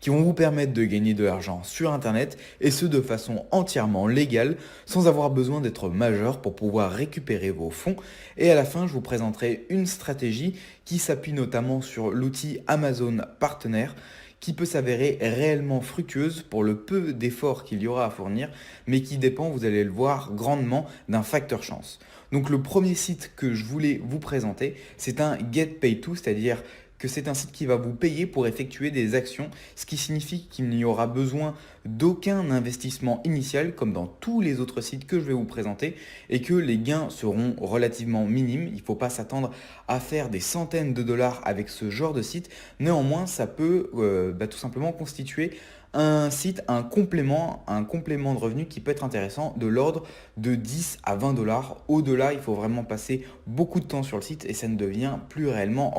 qui vont vous permettre de gagner de l'argent sur Internet et ce de façon entièrement légale sans avoir besoin d'être majeur pour pouvoir récupérer vos fonds. Et à la fin, je vous présenterai une stratégie qui s'appuie notamment sur l'outil Amazon Partenaire qui peut s'avérer réellement fructueuse pour le peu d'efforts qu'il y aura à fournir, mais qui dépend, vous allez le voir, grandement d'un facteur chance. Donc le premier site que je voulais vous présenter, c'est un GetPay2, c'est-à-dire que c'est un site qui va vous payer pour effectuer des actions, ce qui signifie qu'il n'y aura besoin d'aucun investissement initial comme dans tous les autres sites que je vais vous présenter et que les gains seront relativement minimes. Il ne faut pas s'attendre à faire des centaines de dollars avec ce genre de site. Néanmoins, ça peut tout simplement constituer un site, un complément de revenu qui peut être intéressant de l'ordre de 10 à 20 dollars. Au-delà, il faut vraiment passer beaucoup de temps sur le site et ça ne devient plus réellement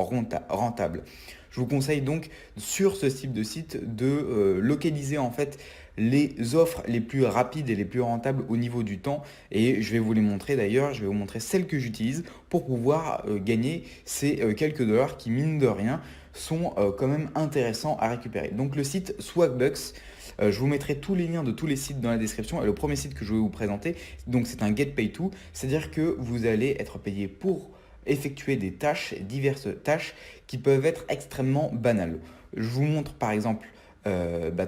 rentable. Je vous conseille donc sur ce type de site de localiser en fait les offres les plus rapides et les plus rentables au niveau du temps et je vais vous les montrer d'ailleurs, je vais vous montrer celles que j'utilise pour pouvoir gagner ces quelques dollars qui mine de rien sont quand même intéressants à récupérer. Donc le site Swagbucks, je vous mettrai tous les liens de tous les sites dans la description et le premier site que je vais vous présenter, donc c'est un GetPay2, c'est-à-dire que vous allez être payé pour effectuer des tâches, diverses tâches qui peuvent être extrêmement banales. Je vous montre par exemple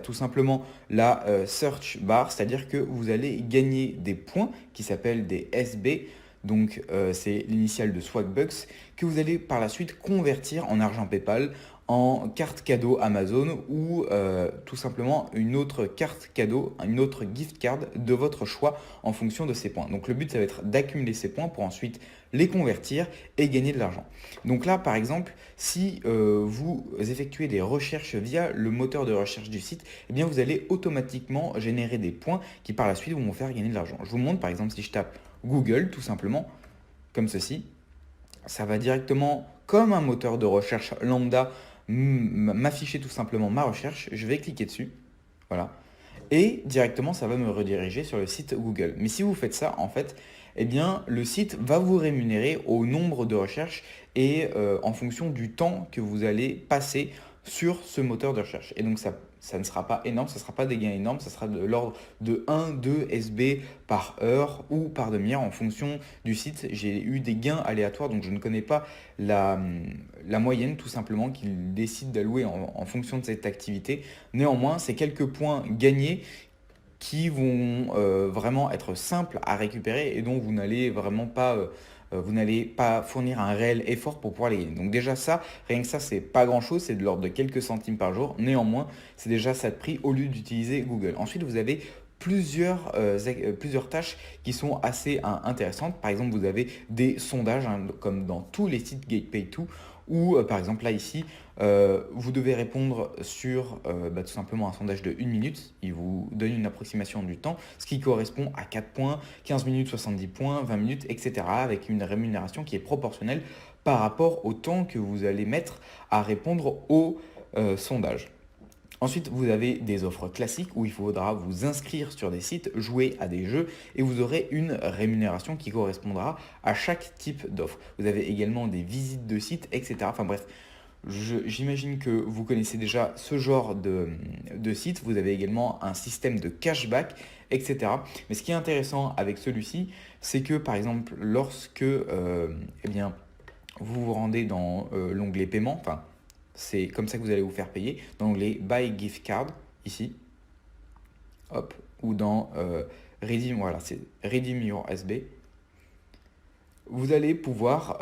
tout simplement la search bar, c'est-à-dire que vous allez gagner des points qui s'appellent des SB, donc c'est l'initiale de Swagbucks, que vous allez par la suite convertir en argent PayPal, en carte cadeau Amazon ou tout simplement une autre carte cadeau, une autre gift card de votre choix en fonction de ces points. Donc le but ça va être d'accumuler ces points pour ensuite les convertir et gagner de l'argent. Donc là par exemple, si vous effectuez des recherches via le moteur de recherche du site, eh bien vous allez automatiquement générer des points qui par la suite vont vous faire gagner de l'argent. Je vous montre par exemple si je tape Google tout simplement, comme ceci, ça va directement, comme un moteur de recherche lambda, m'afficher tout simplement ma recherche. Je vais cliquer dessus, voilà, et directement ça va me rediriger sur le site Google. Mais si vous faites ça, en fait, eh bien le site va vous rémunérer au nombre de recherches et en fonction du temps que vous allez passer sur ce moteur de recherche. Et donc ça ne sera pas énorme, ça ne sera pas des gains énormes, ça sera de l'ordre de 1-2 SB par heure ou par demi-heure en fonction du site. J'ai eu des gains aléatoires, donc je ne connais pas la moyenne tout simplement qu'il décide d'allouer en fonction de cette activité. Néanmoins, c'est quelques points gagnés qui vont vraiment être simples à récupérer et dont vous n'allez vraiment pas vous n'allez pas fournir un réel effort pour pouvoir les gagner. Donc déjà ça, rien que ça, c'est pas grand chose, c'est de l'ordre de quelques centimes par jour. Néanmoins, c'est déjà ça de prix au lieu d'utiliser Google. Ensuite, vous avez plusieurs tâches qui sont assez intéressantes. Par exemple, vous avez des sondages, comme dans tous les sites GetPay2, où par exemple là ici, vous devez répondre sur tout simplement un sondage de 1 minute. Il vous donne une approximation du temps, ce qui correspond à 4 points, 15 minutes, 70 points, 20 minutes, etc. avec une rémunération qui est proportionnelle par rapport au temps que vous allez mettre à répondre au sondage. Ensuite, vous avez des offres classiques où il faudra vous inscrire sur des sites, jouer à des jeux et vous aurez une rémunération qui correspondra à chaque type d'offre. Vous avez également des visites de sites, etc. Enfin bref, j'imagine que vous connaissez déjà ce genre de site. Vous avez également un système de cashback, etc. Mais ce qui est intéressant avec celui-ci, c'est que par exemple, lorsque eh bien, vous vous rendez dans l'onglet paiement, enfin, c'est comme ça que vous allez vous faire payer, dans l'onglet Buy Gift Card, ici, hop, ou dans Redeem, voilà, c'est Redeem Your SB. Vous allez pouvoir,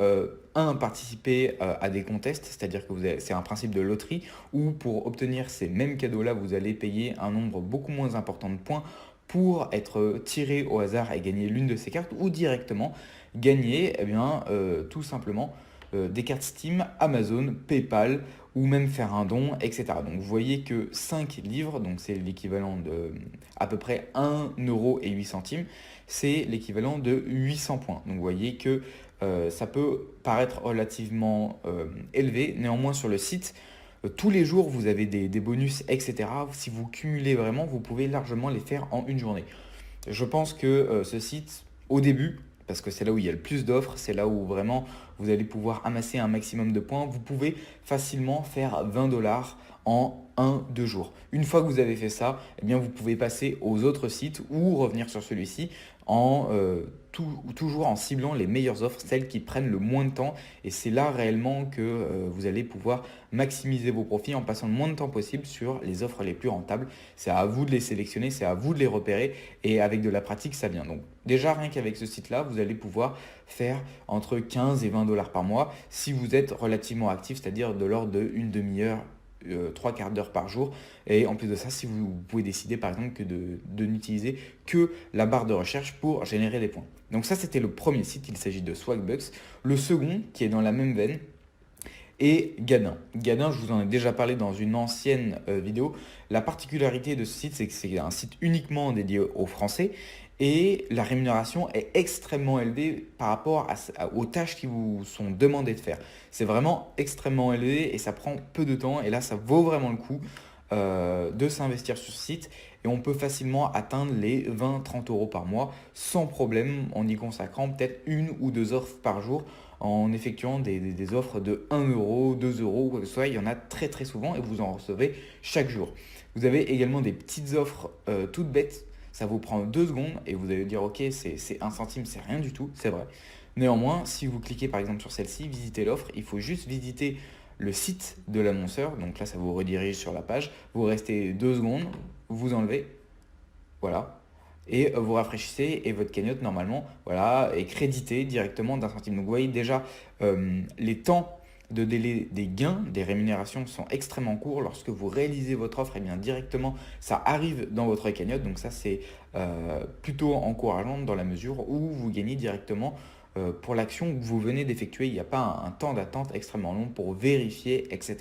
participer à des contests, c'est-à-dire que c'est un principe de loterie, où pour obtenir ces mêmes cadeaux-là, vous allez payer un nombre beaucoup moins important de points pour être tiré au hasard et gagner l'une de ces cartes, ou directement gagner eh bien, tout simplement des cartes Steam, Amazon, PayPal, ou même faire un don, etc. Donc vous voyez que 5 livres, donc c'est l'équivalent de à peu près 1,08 €, c'est l'équivalent de 800 points. Donc vous voyez que ça peut paraître relativement élevé. Néanmoins sur le site, tous les jours vous avez des bonus, etc. Si vous cumulez vraiment, vous pouvez largement les faire en une journée. Je pense que ce site, au début, parce que c'est là où il y a le plus d'offres, c'est là où vraiment vous allez pouvoir amasser un maximum de points, vous pouvez facilement faire 20 dollars en 1-2 jours. Une fois que vous avez fait ça, eh bien, vous pouvez passer aux autres sites ou revenir sur celui-ci en toujours en ciblant les meilleures offres, celles qui prennent le moins de temps. Et c'est là réellement que vous allez pouvoir maximiser vos profits en passant le moins de temps possible sur les offres les plus rentables. C'est à vous de les sélectionner, c'est à vous de les repérer et avec de la pratique, ça vient. Donc déjà, rien qu'avec ce site-là, vous allez pouvoir faire entre 15 et 20 dollars par mois si vous êtes relativement actif, c'est-à-dire de l'ordre d'une demi-heure, trois quarts d'heure par jour. Et en plus de ça, si vous pouvez décider par exemple que de n'utiliser que la barre de recherche pour générer des points. Donc ça, c'était le premier site, il s'agit de Swagbucks. Le second, qui est dans la même veine, et Gadin. Gadin, je vous en ai déjà parlé dans une ancienne vidéo. La particularité de ce site, c'est que c'est un site uniquement dédié aux Français et la rémunération est extrêmement élevée par rapport aux tâches qui vous sont demandées de faire. C'est vraiment extrêmement élevé et ça prend peu de temps et là, ça vaut vraiment le coup de s'investir sur ce site et on peut facilement atteindre les 20-30 euros par mois sans problème en y consacrant peut-être une ou deux offres par jour en effectuant des offres de 1 euro, 2 euros, quoi que ce soit. Il y en a très très souvent et vous en recevez chaque jour. Vous avez également des petites offres toutes bêtes. Ça vous prend 2 secondes et vous allez dire ok, c'est 1 centime, c'est rien du tout, c'est vrai. Néanmoins, si vous cliquez par exemple sur celle-ci, visiter l'offre, il faut juste visiter le site de l'annonceur. Donc là, ça vous redirige sur la page. Vous restez 2 secondes, vous enlevez, voilà. Et vous rafraîchissez et votre cagnotte normalement voilà, est créditée directement d'un centime. Donc vous voyez déjà les temps de délai des gains, des rémunérations sont extrêmement courts. Lorsque vous réalisez votre offre, et bien directement ça arrive dans votre cagnotte. Donc ça c'est plutôt encourageant dans la mesure où vous gagnez directement pour l'action que vous venez d'effectuer. Il n'y a pas un temps d'attente extrêmement long pour vérifier, etc.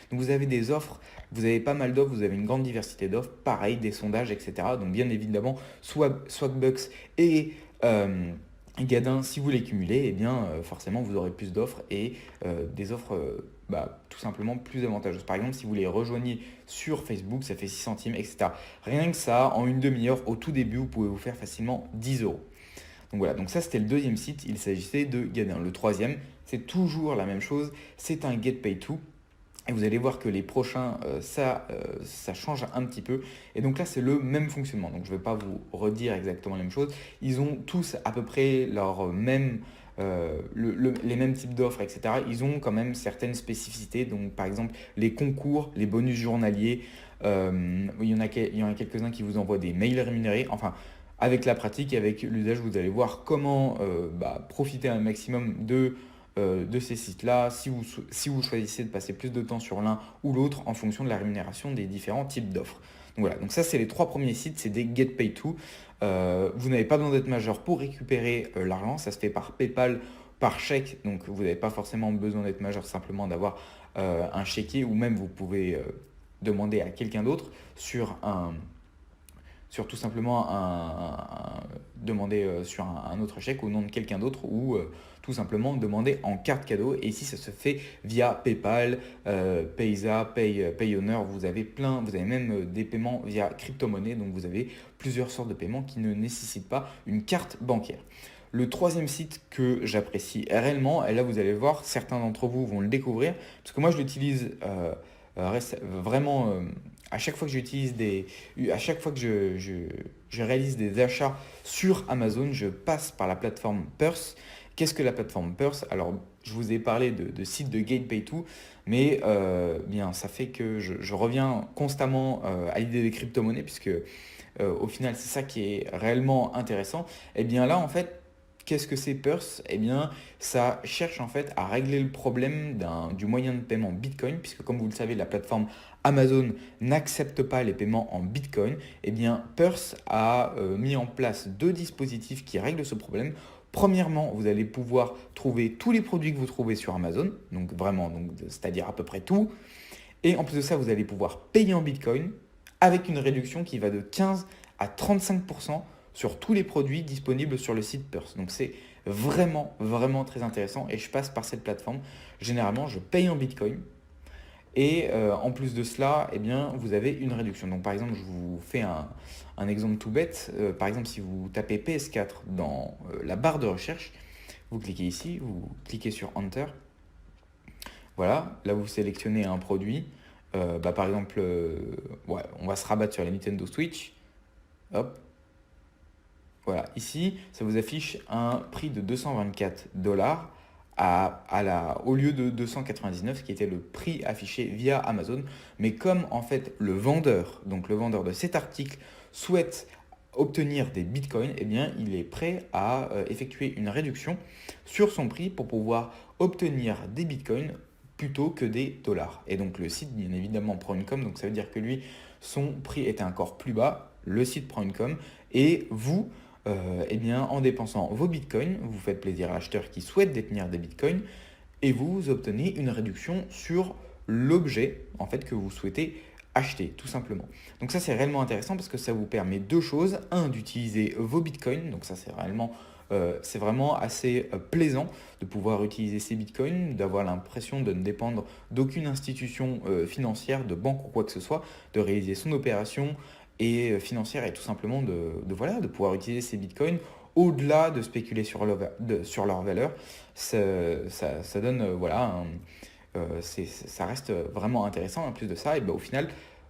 Donc vous avez des offres, vous avez pas mal d'offres, vous avez une grande diversité d'offres, pareil, des sondages, etc. Donc bien évidemment, Swagbucks et Gadin, si vous les cumulez, eh bien forcément vous aurez plus d'offres et des offres tout simplement plus avantageuses. Par exemple, si vous les rejoignez sur Facebook, ça fait 6 centimes, etc. Rien que ça, en une demi-heure, au tout début, vous pouvez vous faire facilement 10 euros. Donc voilà, donc ça c'était le deuxième site, il s'agissait de Gadin. Le troisième, c'est toujours la même chose, c'est un GetPay2. Et vous allez voir que les prochains, ça change un petit peu. Et donc là, c'est le même fonctionnement. Donc je ne vais pas vous redire exactement la même chose. Ils ont tous à peu près leur même, les mêmes types d'offres, etc. Ils ont quand même certaines spécificités. Donc par exemple, les concours, les bonus journaliers. Il y en a quelques-uns qui vous envoient des mails rémunérés. Enfin, avec la pratique et avec l'usage, vous allez voir comment profiter un maximum de ces sites-là, si vous choisissez de passer plus de temps sur l'un ou l'autre en fonction de la rémunération des différents types d'offres. Donc voilà, donc ça c'est les 3 premiers sites, c'est des GetPay2. Vous n'avez pas besoin d'être majeur pour récupérer l'argent, ça se fait par PayPal, par chèque, donc vous n'avez pas forcément besoin d'être majeur, simplement d'avoir un chéquier ou même vous pouvez demander à quelqu'un d'autre sur tout simplement demander sur un autre chèque au nom de quelqu'un d'autre ou tout simplement demander en carte cadeau. Et ici, ça se fait via PayPal, Payza, Payoneer. Vous avez même des paiements via crypto-monnaie. Donc, vous avez plusieurs sortes de paiements qui ne nécessitent pas une carte bancaire. Le troisième site que j'apprécie réellement, et là vous allez voir, certains d'entre vous vont le découvrir, parce que moi je l'utilise vraiment à chaque fois que à chaque fois que je réalise des achats sur Amazon, je passe par la plateforme Purse. Qu'est-ce que la plateforme Purse? Alors, je vous ai parlé de sites de GetPay2, mais bien, ça fait que je reviens constamment à l'idée des crypto-monnaies, puisque au final, c'est ça qui est réellement intéressant. Et bien là, en fait, qu'est-ce que c'est Purse? Eh bien, ça cherche en fait à régler le problème du moyen de paiement Bitcoin, puisque comme vous le savez, la plateforme Amazon n'accepte pas les paiements en Bitcoin. Eh bien, Purse a mis en place 2 dispositifs qui règlent ce problème. Premièrement, vous allez pouvoir trouver tous les produits que vous trouvez sur Amazon, donc vraiment, c'est-à-dire à peu près tout. Et en plus de ça, vous allez pouvoir payer en Bitcoin avec une réduction qui va de 15 à 35% sur tous les produits disponibles sur le site Purse. Donc c'est vraiment, vraiment très intéressant et je passe par cette plateforme. Généralement, je paye en Bitcoin et en plus de cela, eh bien, vous avez une réduction. Donc par exemple, je vous fais un exemple tout bête. Par exemple, si vous tapez PS4 dans la barre de recherche, vous cliquez ici, vous cliquez sur Enter. Voilà, là vous sélectionnez un produit. Par exemple, ouais, on va se rabattre sur la Nintendo Switch. Hop, voilà, ici, ça vous affiche un prix de 224 $ au lieu de 299, qui était le prix affiché via Amazon. Mais comme en fait le vendeur, donc le vendeur de cet article, souhaite obtenir des bitcoins, eh bien, il est prêt à effectuer une réduction sur son prix pour pouvoir obtenir des bitcoins plutôt que des dollars. Et donc le site, bien évidemment, prend une com, donc ça veut dire que lui, son prix était encore plus bas, le site prend une com, et vous, eh bien, en dépensant vos bitcoins, vous faites plaisir à l'acheteur qui souhaite détenir des bitcoins et vous obtenez une réduction sur l'objet en fait, que vous souhaitez acheter, tout simplement. Donc ça, c'est réellement intéressant parce que ça vous permet deux choses. Un, d'utiliser vos bitcoins, donc ça, c'est vraiment assez plaisant de pouvoir utiliser ces bitcoins, d'avoir l'impression de ne dépendre d'aucune institution financière, de banque ou quoi que ce soit, de réaliser son opération et financière et tout simplement voilà, de pouvoir utiliser ces bitcoins au-delà de spéculer sur leur valeur. Ça donne, voilà, ça reste vraiment intéressant. En plus de ça, et ben, au final,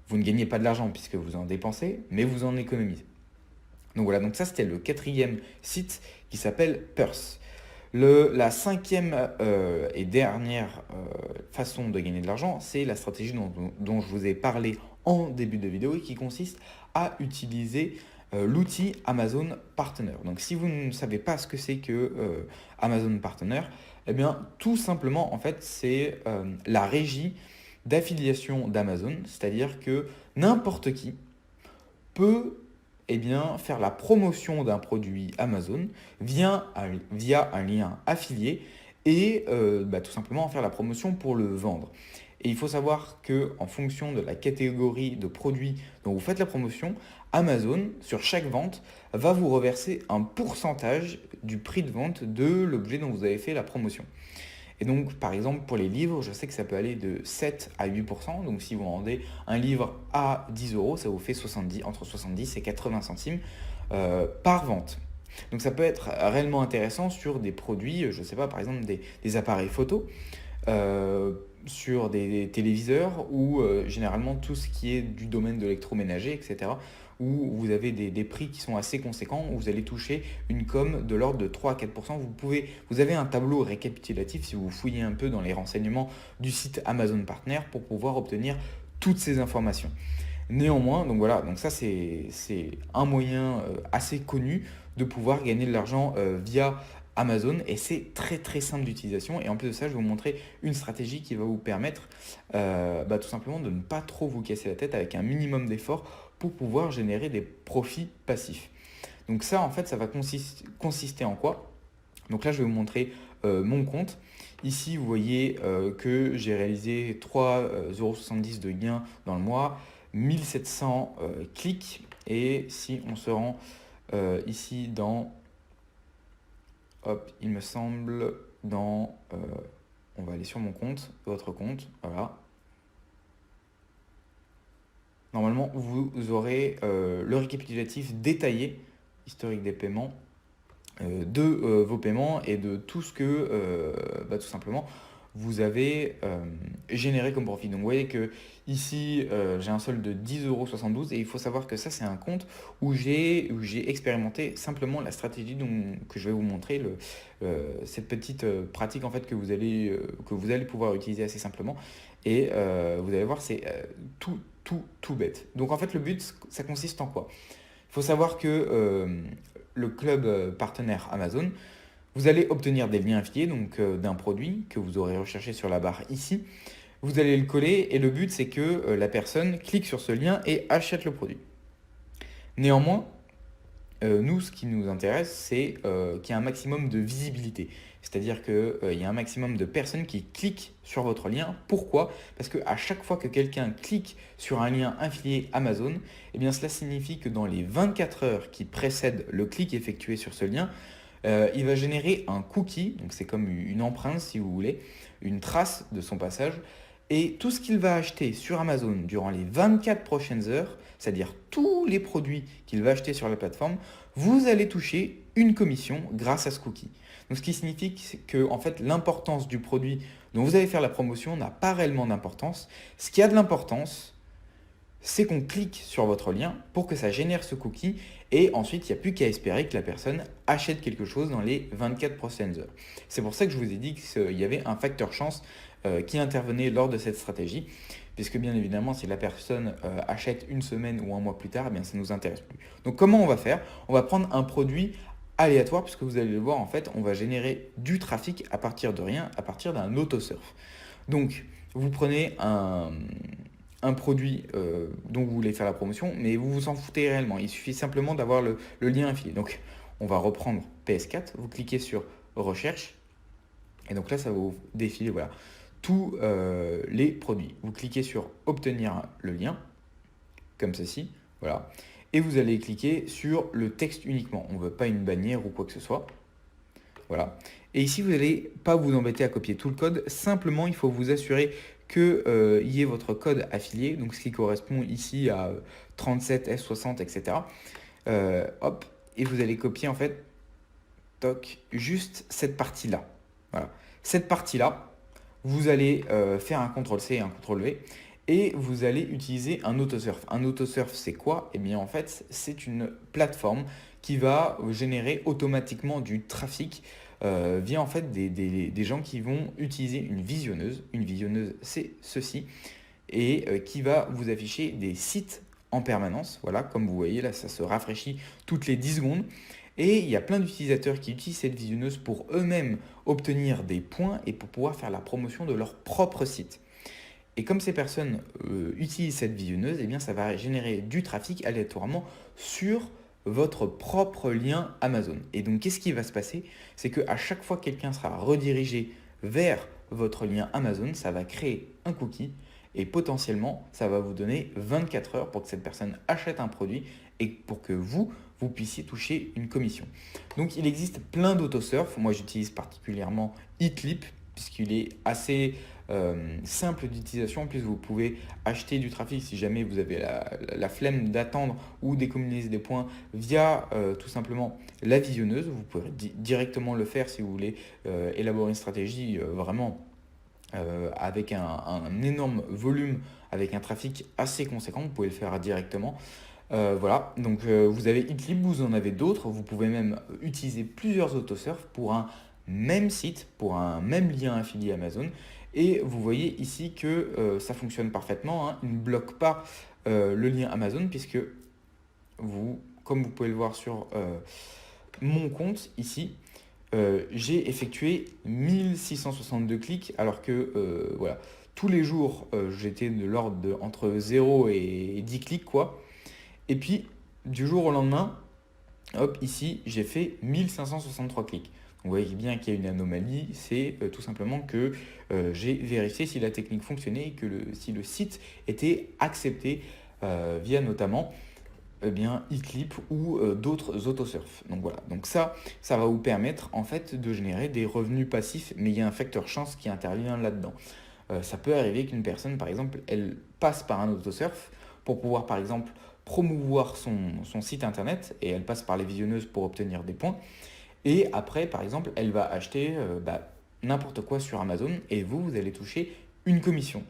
vous ne gagnez pas de l'argent puisque vous en dépensez, mais vous en économisez. Donc voilà, donc ça c'était le quatrième site qui s'appelle Purse. La cinquième et dernière façon de gagner de l'argent, c'est la stratégie dont je vous ai parlé en début de vidéo et qui consiste à utiliser l'outil Amazon Partner. Donc si vous ne savez pas ce que c'est que Amazon Partner, eh bien tout simplement en fait c'est la régie d'affiliation d'Amazon, c'est-à-dire que n'importe qui peut eh bien, faire la promotion d'un produit Amazon via un lien affilié et tout simplement faire la promotion pour le vendre. Et il faut savoir qu'en fonction de la catégorie de produits dont vous faites la promotion, Amazon, sur chaque vente, va vous reverser un pourcentage du prix de vente de l'objet dont vous avez fait la promotion. Et donc, par exemple, pour les livres, je sais que ça peut aller de 7 à 8%. Donc, si vous vendez un livre à 10 euros, ça vous fait entre 70 et 80 centimes par vente. Donc, ça peut être réellement intéressant sur des produits, je ne sais pas, par exemple, des appareils photo, sur des téléviseurs ou généralement tout ce qui est du domaine de l'électroménager, etc., où vous avez des prix qui sont assez conséquents, où vous allez toucher une com de l'ordre de 3 à 4%. Vous avez un tableau récapitulatif si vous fouillez un peu dans les renseignements du site Amazon Partner pour pouvoir obtenir toutes ces informations. Néanmoins, donc voilà, donc ça c'est un moyen assez connu de pouvoir gagner de l'argent via Amazon et c'est très très simple d'utilisation. Et en plus de ça, je vais vous montrer une stratégie qui va vous permettre tout simplement de ne pas trop vous casser la tête avec un minimum d'effort pour pouvoir générer des profits passifs. Donc ça, en fait, ça va consister en quoi? Donc là, je vais vous montrer mon compte. Ici, vous voyez que j'ai réalisé 3,70 € de gain dans le mois, 1700 clics. Et si on se rend ici dans, hop, il me semble, on va aller sur mon compte, votre compte, voilà. Normalement, vous aurez le récapitulatif détaillé, historique des paiements, de vos paiements et de tout ce que, tout simplement, vous avez généré comme profit. Donc vous voyez que ici, j'ai un solde de 10,72 € et il faut savoir que ça, c'est un compte où j'ai expérimenté simplement la stratégie que je vais vous montrer, cette petite pratique en fait que vous allez pouvoir utiliser assez simplement. Et vous allez voir, c'est tout bête. Donc en fait, le but, ça consiste en quoi? Il faut savoir que le club partenaire Amazon, vous allez obtenir des liens affiliés donc d'un produit que vous aurez recherché sur la barre ici. Vous allez le coller et le but, c'est que la personne clique sur ce lien et achète le produit. Néanmoins, nous, ce qui nous intéresse, c'est qu'il y ait un maximum de visibilité. C'est-à-dire qu'il y a un maximum de personnes qui cliquent sur votre lien. Pourquoi? Parce qu'à chaque fois que quelqu'un clique sur un lien affilié Amazon, eh bien, cela signifie que dans les 24 heures qui précèdent le clic effectué sur ce lien, il va générer un cookie, donc c'est comme une empreinte si vous voulez, une trace de son passage, Et tout ce qu'il va acheter sur Amazon durant les 24 prochaines heures, c'est-à-dire tous les produits qu'il va acheter sur la plateforme, vous allez toucher une commission grâce à ce cookie. Donc, ce qui signifie que en fait, l'importance du produit dont vous allez faire la promotion n'a pas réellement d'importance. Ce qui a de l'importance, c'est qu'on clique sur votre lien pour que ça génère ce cookie et ensuite il n'y a plus qu'à espérer que la personne achète quelque chose dans les 24 prochaines heures. C'est pour ça que je vous ai dit qu'il y avait un facteur chance qui intervenait lors de cette stratégie, puisque bien évidemment si la personne achète une semaine ou un mois plus tard, eh bien, ça ne nous intéresse plus. Donc comment on va faire? On va prendre un produit aléatoire, puisque vous allez le voir, en fait, on va générer du trafic à partir de rien, à partir d'un autosurf. Donc, vous prenez un produit dont vous voulez faire la promotion, mais vous vous en foutez réellement. Il suffit simplement d'avoir le lien affilié. Donc, on va reprendre PS4, vous cliquez sur Recherche, et donc là, ça va vous défiler voilà, tous les produits. Vous cliquez sur Obtenir le lien, comme ceci, voilà, et vous allez cliquer sur le texte uniquement. On ne veut pas une bannière ou quoi que ce soit. Voilà. Et ici, vous n'allez pas vous embêter à copier tout le code. Simplement, il faut vous assurer qu'il y ait votre code affilié, donc ce qui correspond ici à 37, S60, etc. Hop, et vous allez copier en fait, toc, juste cette partie-là. Voilà. Cette partie-là, vous allez faire un CTRL-C et un CTRL-V et vous allez utiliser un autosurf. Un autosurf, c'est quoi? Eh bien, en fait, c'est une plateforme qui va générer automatiquement du trafic via en fait des gens qui vont utiliser une visionneuse. Une visionneuse, c'est ceci, et qui va vous afficher des sites en permanence. Voilà, comme vous voyez là, ça se rafraîchit toutes les 10 secondes. Et il y a plein d'utilisateurs qui utilisent cette visionneuse pour eux-mêmes obtenir des points et pour pouvoir faire la promotion de leur propre site. Et comme ces personnes utilisent cette visionneuse, eh bien, ça va générer du trafic aléatoirement sur votre propre lien Amazon. Et donc, qu'est-ce qui va se passer? C'est qu'à chaque fois que quelqu'un sera redirigé vers votre lien Amazon, ça va créer un cookie et potentiellement, ça va vous donner 24 heures pour que cette personne achète un produit et pour que vous puissiez toucher une commission. Donc, il existe plein d'autosurf. Moi, j'utilise particulièrement Hitleap puisqu'il est assez simple d'utilisation. En plus, vous pouvez acheter du trafic si jamais vous avez la flemme d'attendre ou d'économiser des points via tout simplement la visionneuse. Vous pouvez directement le faire si vous voulez élaborer une stratégie vraiment avec un énorme volume, avec un trafic assez conséquent. Vous pouvez le faire directement. Voilà, donc vous avez Hitleap, vous en avez d'autres. Vous pouvez même utiliser plusieurs autosurfs pour un même site, pour un même lien affilié Amazon. Et vous voyez ici que ça fonctionne parfaitement, hein. Il ne bloque pas le lien Amazon puisque comme vous pouvez le voir sur mon compte ici, j'ai effectué 1662 clics alors que voilà, tous les jours j'étais de l'ordre de entre 0 et 10 clics quoi. Et puis du jour au lendemain, hop, ici j'ai fait 1563 clics. Vous voyez bien qu'il y a une anomalie, c'est tout simplement que j'ai vérifié si la technique fonctionnait et que si le site était accepté via notamment Hitleap ou d'autres autosurf. Donc voilà, donc ça va vous permettre en fait de générer des revenus passifs, mais il y a un facteur chance qui intervient là-dedans. Ça peut arriver qu'une personne, par exemple, elle passe par un autosurf pour pouvoir, par exemple, promouvoir son site internet et elle passe par les visionneuses pour obtenir des points. Et après, par exemple, elle va acheter n'importe quoi sur Amazon et vous allez toucher une commission.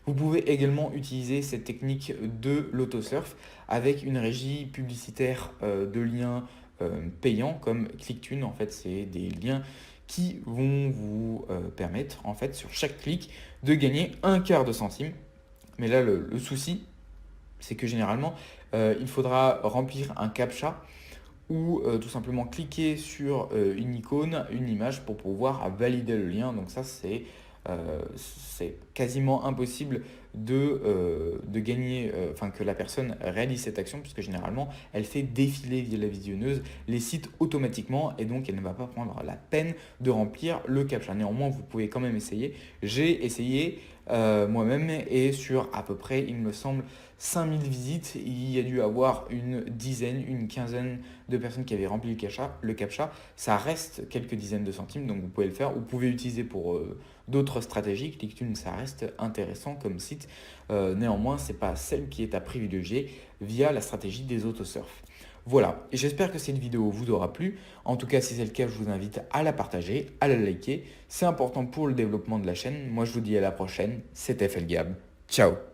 Vous pouvez également utiliser cette technique de l'autosurf avec une régie publicitaire de liens payants comme ClickTune. En fait, c'est des liens qui vont vous permettre, en fait, sur chaque clic, de gagner un quart de centime. Mais là, le souci, c'est que généralement, il faudra remplir un CAPTCHA ou tout simplement cliquer sur une icône, une image pour pouvoir valider le lien. Donc ça, c'est quasiment impossible de gagner, que la personne réalise cette action, puisque généralement, elle fait défiler via la visionneuse les sites automatiquement et donc elle ne va pas prendre la peine de remplir le CAPTCHA. Néanmoins, vous pouvez quand même essayer. J'ai essayé moi-même et sur à peu près, il me semble, 5000 visites, il y a dû avoir une dizaine, une quinzaine de personnes qui avaient rempli le captcha. Ça reste quelques dizaines de centimes, donc vous pouvez le faire. Vous pouvez l'utiliser pour d'autres stratégies. Clicktunes, ça reste intéressant comme site. Néanmoins, ce n'est pas celle qui est à privilégier via la stratégie des autosurf. Voilà, et j'espère que cette vidéo vous aura plu. En tout cas, si c'est le cas, je vous invite à la partager, à la liker. C'est important pour le développement de la chaîne. Moi, je vous dis à la prochaine. C'était FL Gab. Ciao.